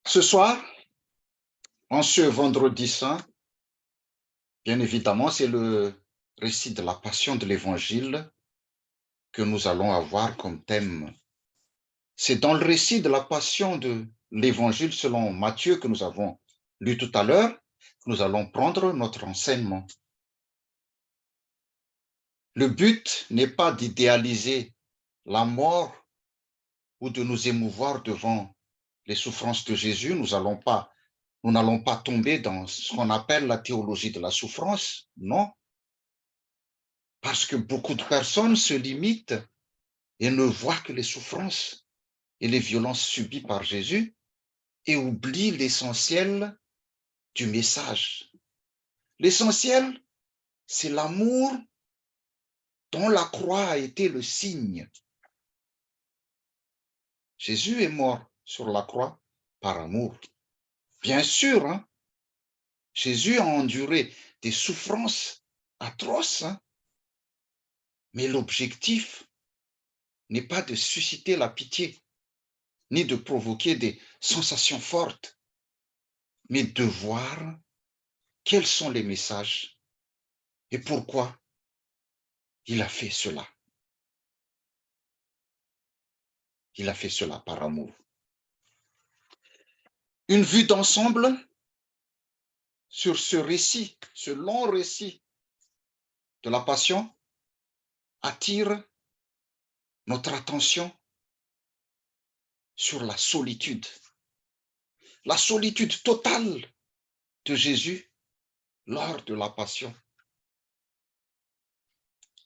Ce soir, en ce vendredi saint, bien évidemment, c'est le récit de la passion de l'Évangile que nous allons avoir comme thème. C'est dans le récit de la passion de l'Évangile selon Matthieu que nous avons lu tout à l'heure que nous allons prendre notre enseignement. Le but n'est pas d'idéaliser la mort ou de nous émouvoir devant les souffrances de Jésus. Nous n'allons pas tomber dans ce qu'on appelle la théologie de la souffrance, non. Parce que beaucoup de personnes se limitent et ne voient que les souffrances et les violences subies par Jésus et oublient l'essentiel du message. L'essentiel, c'est l'amour dont la croix a été le signe. Jésus est mort sur la croix par amour. Bien sûr, hein, Jésus a enduré des souffrances atroces, hein, mais l'objectif n'est pas de susciter la pitié, ni de provoquer des sensations fortes, mais de voir quels sont les messages et pourquoi il a fait cela. Il a fait cela par amour. Une vue d'ensemble sur ce récit, ce long récit de la passion attire notre attention sur la solitude totale de Jésus lors de la passion.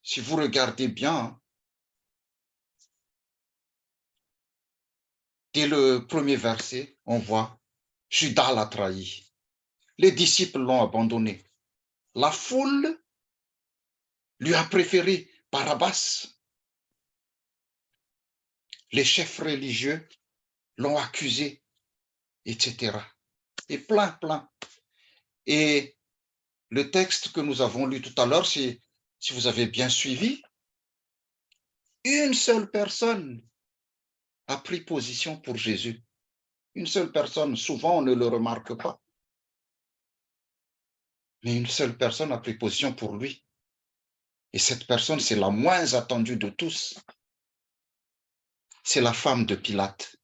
Si vous regardez bien, dès le premier verset, on voit Judas l'a trahi. Les disciples l'ont abandonné. La foule lui a préféré Barabbas. Les chefs religieux l'ont accusé, etc. Et plein. Et le texte que nous avons lu tout à l'heure, si vous avez bien suivi, une seule personne a pris position pour Jésus. Une seule personne, souvent on ne le remarque pas. Mais une seule personne a pris position pour lui. Et cette personne, c'est la moins attendue de tous. C'est la femme de Pilate.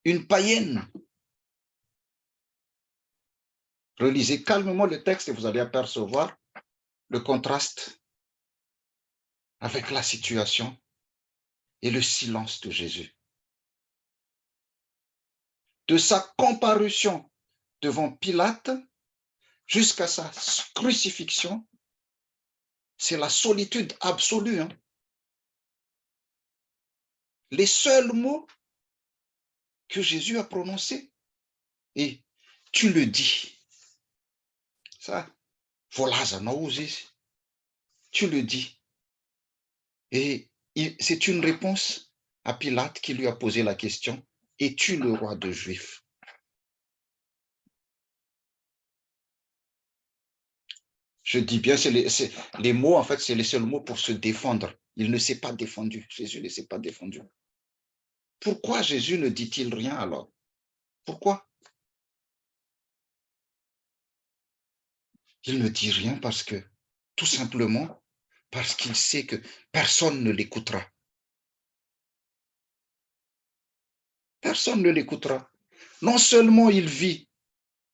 Une païenne. Relisez calmement le texte et vous allez apercevoir le contraste avec la situation et le silence de Jésus. De sa comparution devant Pilate jusqu'à sa crucifixion, c'est la solitude absolue. Hein. Les seuls mots que Jésus a prononcés. Et tu le dis. Ça, voilà, tu le dis. Et c'est une réponse à Pilate qui lui a posé la question, es-tu le roi des Juifs? Je dis bien, les mots, en fait, c'est les seuls mots pour se défendre. Il ne s'est pas défendu. Jésus ne s'est pas défendu. Pourquoi Jésus ne dit-il rien alors? Pourquoi? Il ne dit rien parce que, tout simplement, parce qu'il sait que personne ne l'écoutera. Personne ne l'écoutera. Non seulement il vit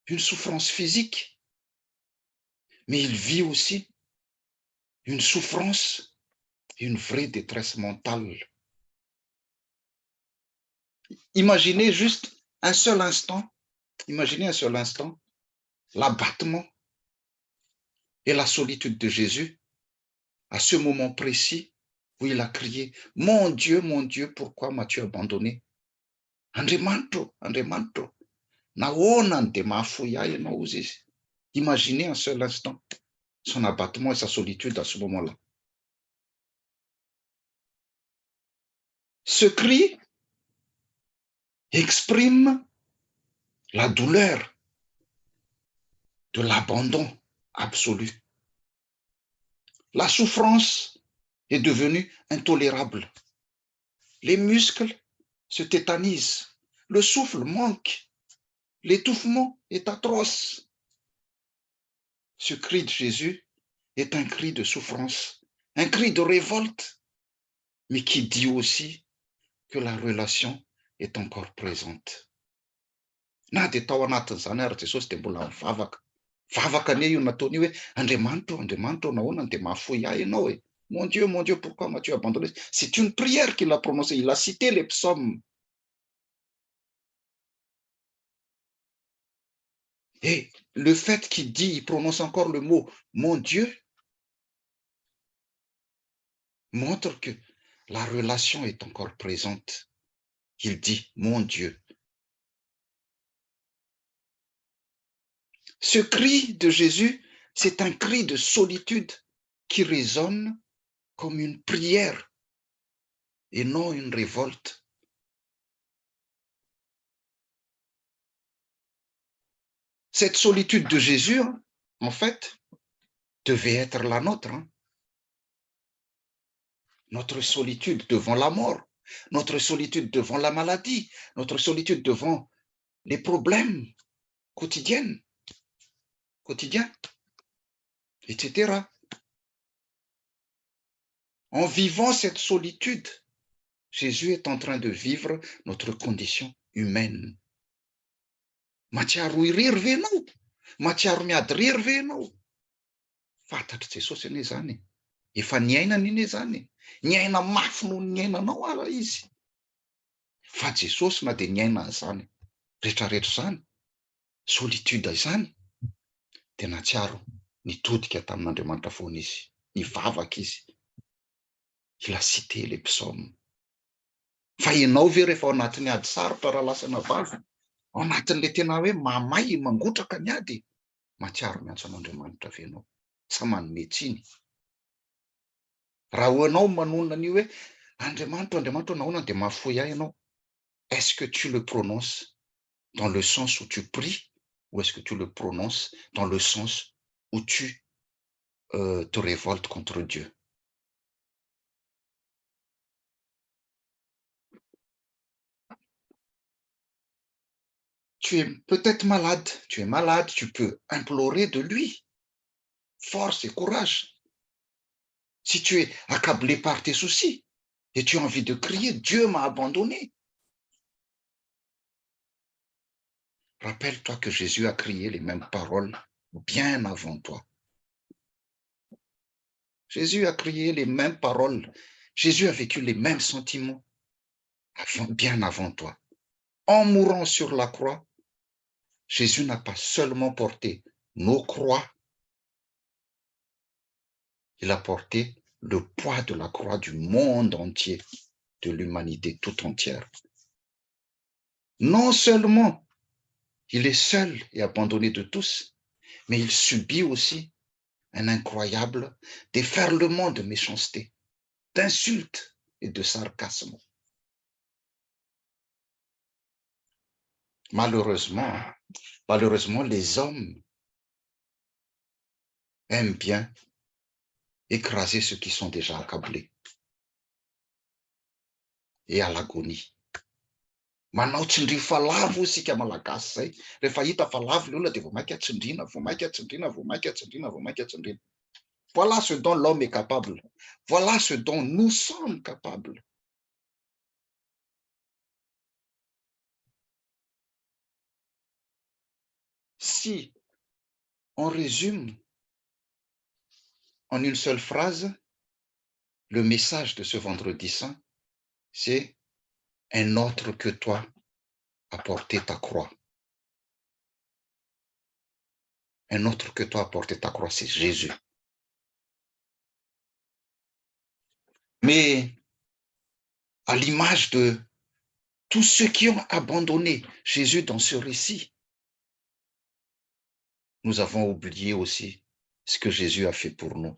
une souffrance physique, mais il vit aussi une souffrance, une vraie détresse mentale. Imaginez un seul instant l'abattement et la solitude de Jésus à ce moment précis où il a crié « Mon Dieu, pourquoi m'as-tu abandonné ?» Imaginez un seul instant son abattement et sa solitude à ce moment-là. Ce cri exprime la douleur de l'abandon absolu. La souffrance est devenue intolérable. les muscles se tétanisent, le souffle manque, l'étouffement est atroce. Ce cri de Jésus est un cri de souffrance, un cri de révolte, mais qui dit aussi que la relation est encore présente. Na dia tao anatin'izany ary Jesosy dia mbola mivavaka. Vavaka anie io nataony io hoe Andriamanitra, nahoana dia mahafoy ahy ianao e. Mon Dieu, pourquoi m'as-tu abandonné? C'est une prière qu'il a prononcée. Il a cité les psaumes. Et le fait qu'il dit, il prononce encore le mot mon Dieu, montre que la relation est encore présente. Il dit mon Dieu. Ce cri de Jésus, c'est un cri de solitude qui résonne comme une prière et non une révolte. Cette solitude de Jésus, en fait, devait être la nôtre. Notre solitude devant la mort, notre solitude devant la maladie, notre solitude devant les problèmes quotidiens, etc. En vivant cette solitude, Jésus est en train de vivre notre condition humaine. Matsiaro irery ve ianao? Matsiaro miady rery ve ianao? Fantatry Jesosy anie zany. Efa niainana ine zany. Niaina mafy noho ny niainanao ara izy. Fa Jesosy na dia niaina an'izany, rehetrarehetra izany, solitude izany, dia natsiaro nitodika tamin'Andriamanitra foana izy, nivavaka izy. Il a cité les psaumes. Fa ianao ve rehefa ao anatin'ny ady sarotra raha lasana vavy, ao anatin'ilay tena hoe mamay mangotraka ny ady, matsiaro miantso an'Andriamanitra ve ianao? Sa manome tsiny? Raha hoanao manonona an'io hoe Andriamanitra, nahoana dia mahafoy ahy ianao? Est-ce que tu le prononces dans le sens où tu pries ou est-ce que tu le prononces dans le sens où tu te révoltes contre Dieu? Tu es peut-être malade, tu peux implorer de lui force et courage. Si tu es accablé par tes soucis et tu as envie de crier, Dieu m'a abandonné. Rappelle-toi que Jésus a crié les mêmes paroles bien avant toi. Jésus a crié les mêmes paroles. Jésus a vécu les mêmes sentiments bien avant toi. En mourant sur la croix, Jésus n'a pas seulement porté nos croix, il a porté le poids de la croix du monde entier, de l'humanité tout entière. Non seulement il est seul et abandonné de tous, mais il subit aussi un incroyable déferlement de méchanceté, d'insultes et de sarcasme. Malheureusement, les hommes aiment bien écraser ceux qui sont déjà accablés et à l'agonie. Manao tsindry fa lavo isika malagasy zay. Rehefa hita fa lavo le olona dia vao mainka tsindriana. Voilà ce dont l'homme est capable. Voilà ce dont nous sommes capables. Si on résume en une seule phrase, le message de ce vendredi saint, c'est un autre que toi a porté ta croix. Un autre que toi a porté ta croix, c'est Jésus. Mais à l'image de tous ceux qui ont abandonné Jésus dans ce récit, nous avons oublié aussi ce que Jésus a fait pour nous.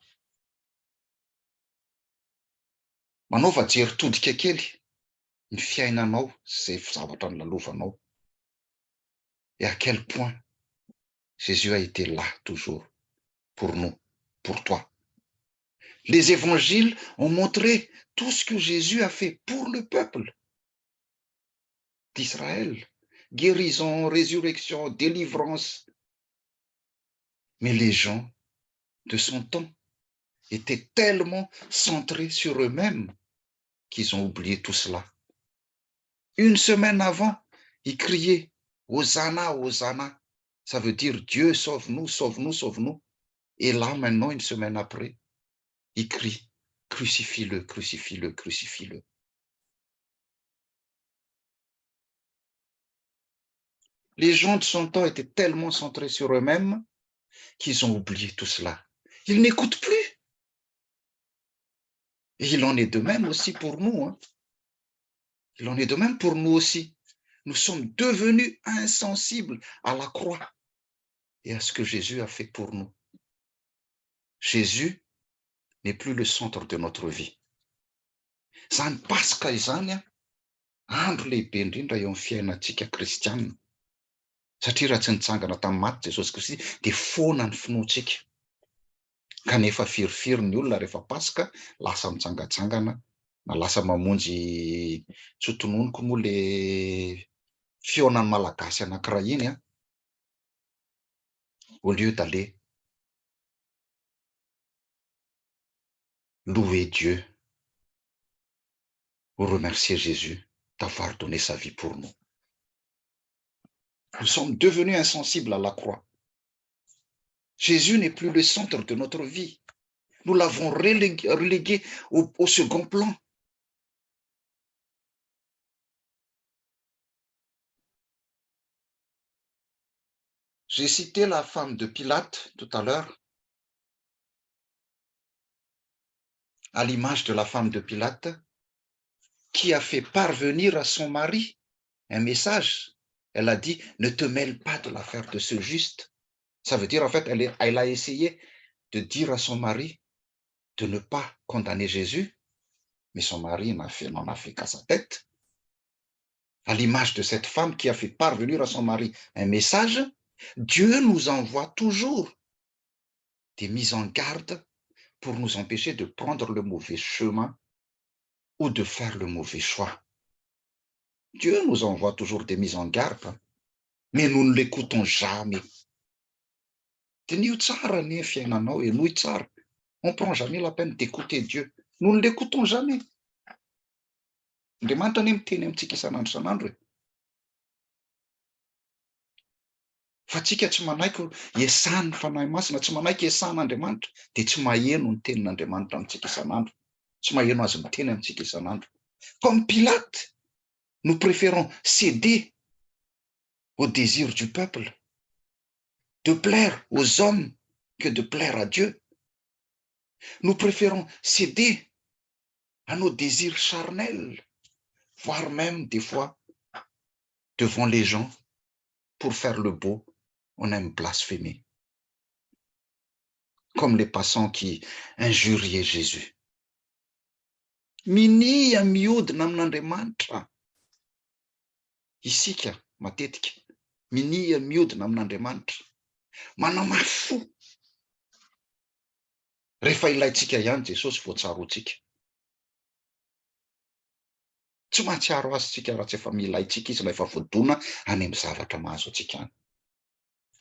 Manova jery todika kely ny fiainanao zay zavatra nolalovanao. Et à quel point Jésus a été là toujours pour nous, pour toi. Les évangiles ont montré tout ce que Jésus a fait pour le peuple d'Israël. Guérison, résurrection, délivrance. Mais les gens de son temps étaient tellement centrés sur eux-mêmes qu'ils ont oublié tout cela. Une semaine avant, ils criaient « Hosanna, Hosanna ». Ça veut dire « Dieu, sauve-nous, sauve-nous, sauve-nous ». Et là, maintenant, une semaine après, ils crient « Crucifie-le, crucifie-le, crucifie-le ». Les gens de son temps étaient tellement centrés sur eux-mêmes qu'ils ont oublié tout cela. Ils n'écoutent plus. Et il en est de même aussi pour nous. Hein. Il en est de même pour nous aussi. Nous sommes devenus insensibles à la croix et à ce que Jésus a fait pour nous. Jésus n'est plus le centre de notre vie. Zany Pasika izany andro lehibe indrindra eo amin'ny fiainantsika kristianina. Satria raha tsy nitsangana tamin'ny maty Jesosy Kristy dia foana ny finoantsika. Kanefa firifiry ny olona rehefa Pasika lasa mitsangatsangana na lasa mamonjy tsotononiko moa le fionan'ny malagasy anankiray iny au lieu d'aller louer Dieu ou remercier Jésus d'avoir donné sa vie pour nous. Nous sommes devenus insensibles à la croix. Jésus n'est plus le centre de notre vie. Nous l'avons relégué au second plan. J'ai cité la femme de Pilate tout à l'heure. À l'image de la femme de Pilate, qui a fait parvenir à son mari un message. Elle a dit, ne te mêle pas de l'affaire de ce juste. Ça veut dire, en fait, elle a essayé de dire à son mari de ne pas condamner Jésus, mais son mari n'en a fait qu'à sa tête. À l'image de cette femme qui a fait parvenir à son mari un message, Dieu nous envoie toujours des mises en garde pour nous empêcher de prendre le mauvais chemin ou de faire le mauvais choix. Dieu nous envoie toujours des mises en garde, mais nous ne l'écoutons jamais. On ne prend jamais la peine d'écouter Dieu. Nous ne l'écoutons jamais. Fa tsika tsy manaiky iasany fanahy masina, tsy manaiky iasan'Andriamanitra, dia tsy maheno ny tenin'Andriamanitra amintsika isan'andro. Tsy maheno azy miteny amintsika isan'andro. Comme Pilate, nous préférons céder au désir du peuple, de plaire aux hommes que de plaire à Dieu. Nous préférons céder à nos désirs charnels, voire même des fois devant les gens pour faire le beau. On aime blasphémer. Comme les passants qui injuriaient Jésus. Minia mihodina amin'Andriamanitra. Isika matetika minia mihodina amin'Andriamanitra. Manamafy fo. Rehefa ilaitsika ihany Jesosy voatsaroantsika. Tsy mahatsiaro azy tsika raha tsy efa milaitsika izy rehefa voadona any amin'ny zavatra mahazo antsika any.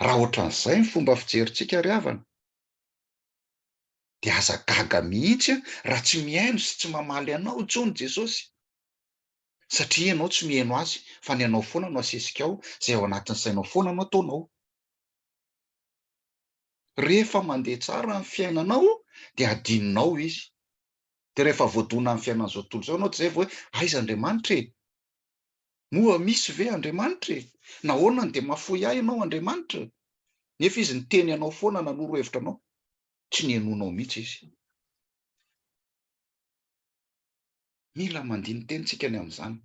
Raha ohatran'izay ny fomba fijerintsika ry havana, dia aza gaga mihitsy raha tsy mihaino sy tsy mamaly anao intsony Jesosy. Satria ianao tsy mihaino azy, fa ny anao foana no asesika ao, izay ao anatin'ny sainao foana no ataonao. Rehefa mandeha tsara ny fiainanao, dia adininao izy. Dia rehefa voadona amin'ny fiainan'izao tontolo izao, ianao tsy zay hoe aiza Andriamanitra e? Moa misy ve Andriamanitra e? Nahoana dia mahafoy ahy ianao Andriamanitra? Nefa izy niteny anao foana nanoro hevitra anao, tsy nihainonao mihitsy izy. Mila mandiny tenitsika ny amin'izany.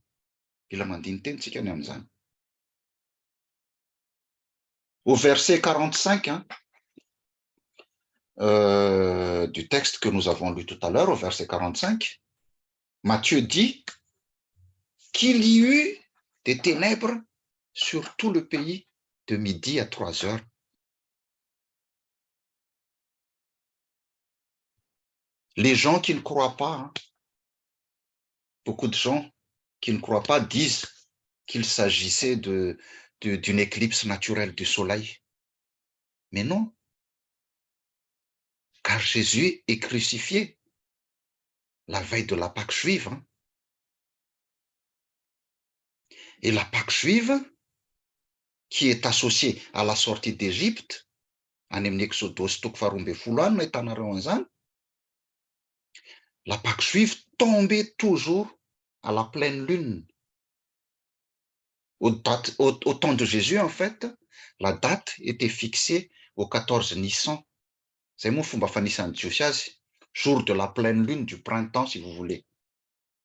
Mila mandiny tenitsika ny amin'izany. Au verset 45, du texte que nous avons lu tout à l'heure, au verset 45, Matthieu dit qu'il y eut des ténèbres sur tout le pays de midi à 3 heures. Les gens qui ne croient pas, hein, beaucoup de gens qui ne croient pas disent qu'il s'agissait d'une éclipse naturelle du soleil. Mais non, car Jésus est crucifié la veille de la Pâque juive. Hein. Et la Pâque juive, qui est associée à la sortie d'Égypte, any amin'ny Exodosy toko faharoa ambin'ny folo any no ahitanareo an'izany, la Pâque juive tombait toujours à la pleine lune. Au temps de Jésus, en fait, la date était fixée au 14 Nissan. C'est mon fomba fanisany jiosy azy, jour de la pleine lune du printemps, si vous voulez.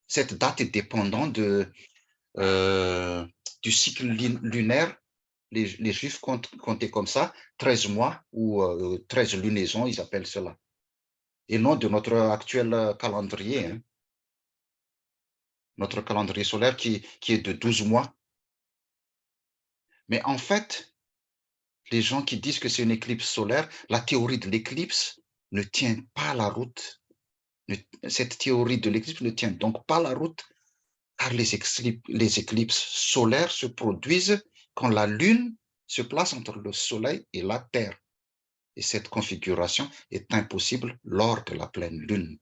Cette date est dépendante du cycle lunaire. Les Juifs comptaient comme ça, 13 mois ou 13 lunaisons, ils appellent cela. Et non de notre actuel calendrier, hein. Notre calendrier solaire qui est de 12 mois. Mais en fait, les gens qui disent que c'est une éclipse solaire, la théorie de l'éclipse ne tient pas la route. Cette théorie de l'éclipse ne tient donc pas la route, car les éclipses solaires se produisent quand la Lune se place entre le Soleil et la Terre. Et cette configuration est impossible lors de la pleine Lune.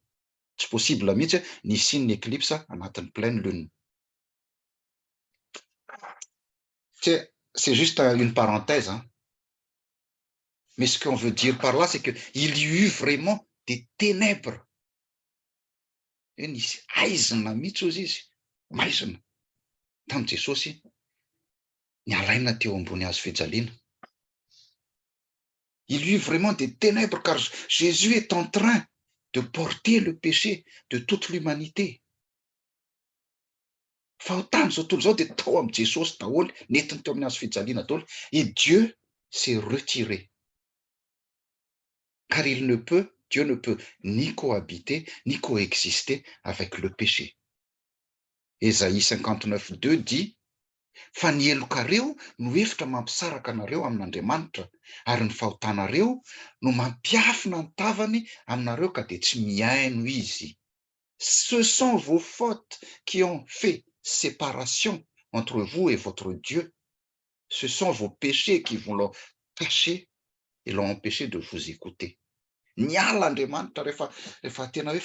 C'est possible mihitsy nisy une éclipse anatin'ny pleine Lune. C'est juste une parenthèse, hein. Mais ce qu'on veut dire par là, c'est qu'il y eut vraiment des ténèbres. Et nisy aizina mihitsy ozy izy, maizina. Tamin'i Jesosy, nialaina teo ambony hazo fijaliana. Il y eut vraiment des ténèbres, car Jésus est en train de porter le péché de toute l'humanité. Fa ao tany zao tontolo zao dia tao amin'i Jesosy daholo, nentiny teo amin'ny hazo fijaliana daholo, et Dieu s'est retiré. Car Dieu ne peut ni cohabiter, ni coexister avec le péché. Ésaïe 59:2 dit, fa ny helokareo no hevitra mampisaraka anareo amin'Andriamanitra, ary ny fahotanareo no mampiafina ny tavany aminareo ka dia tsy miaino izy. Ce sont vos fautes qui ont fait séparation entre vous et votre Dieu. Ce sont vos péchés qui vous l'ont caché et l'ont empêché de vous écouter. Niala Andriamanitra rehefa tena hoe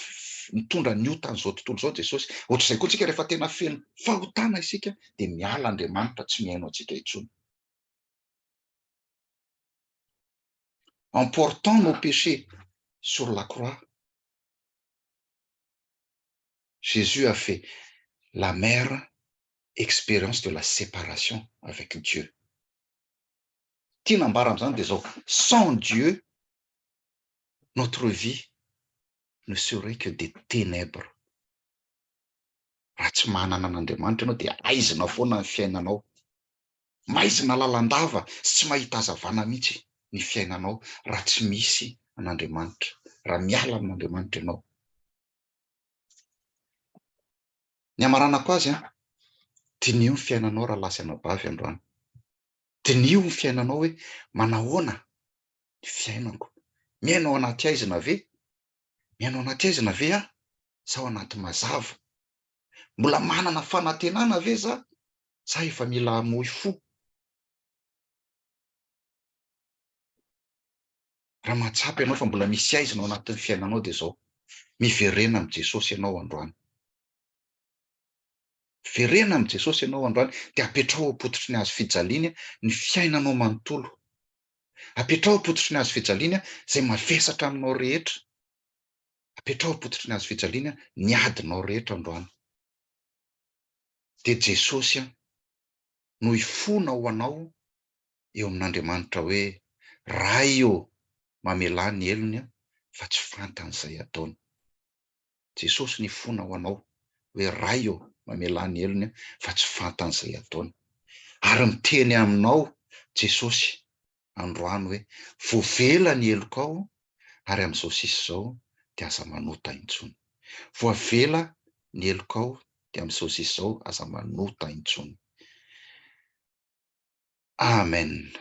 mitondra ny ota an'izao tontolo zao Jesosy. Ohatr'izay koa tsika rehefa tena feno fahotana isika dia miala Andriamanitra, tsy miaino antsika intsony. En portant nos péchés sur la croix, Jésus a fait l'amère expérience de la séparation avec Dieu. Tiana ambara amin'izany dia zao, sans Dieu, notre vie ne serait que des ténèbres. Raha tsy manana an'Andriamanitra ianao dia aizina foana ny fiainanao. Maizina lalandava, tsy mahita hazavana mihitsy ny fiainanao raha tsy misy an'Andriamanitra, raha miala amin'Andriamanitra ianao. Ny amaranako azy, dinio ny fiainanao raha lasa anabavy androany. Dinio ny fiainanao hoe manahoana ny fiainako. Miaino ao anaty aizina ve? Miaino ao anaty aizina ve aho? Sa ao anaty mazava? Mbola manana fanantenana ve za? Sa efa mila hamoy fo? Raha mahatsapa ianao fa mbola misy aizina ao anatin'ny fiainanao dia zao, miverena amin'ny Jesosy ianao androany. Verena amin'ny Jesosy ianao androany, dia apetrao am-pototry ny hazo fijaliana ny fiainanao manontolo. Apetrao am-pototry ny hazo fijaliana izay mavesatra aminao rehetra. Apetrao am-pototry ny hazo fijaliana ny adinao rehetra androany. Dia Jesosy no hifona ho anao eo amin'Andriamanitra hoe, ray io mamelà ny elony fa tsy fantan'izay ataony. Jesosy ny hifona ho anao hoe ray io mamelà ny elony fa tsy fantan'izay ataony. Ary miteny aminao Jesosy androany hoe, voavela ny eloko ao, ary amin'izao sisa izao dia aza manota intsony. Voavela ny eloko ao, dia amin'izao sisa izao aza manota intsony. Amen.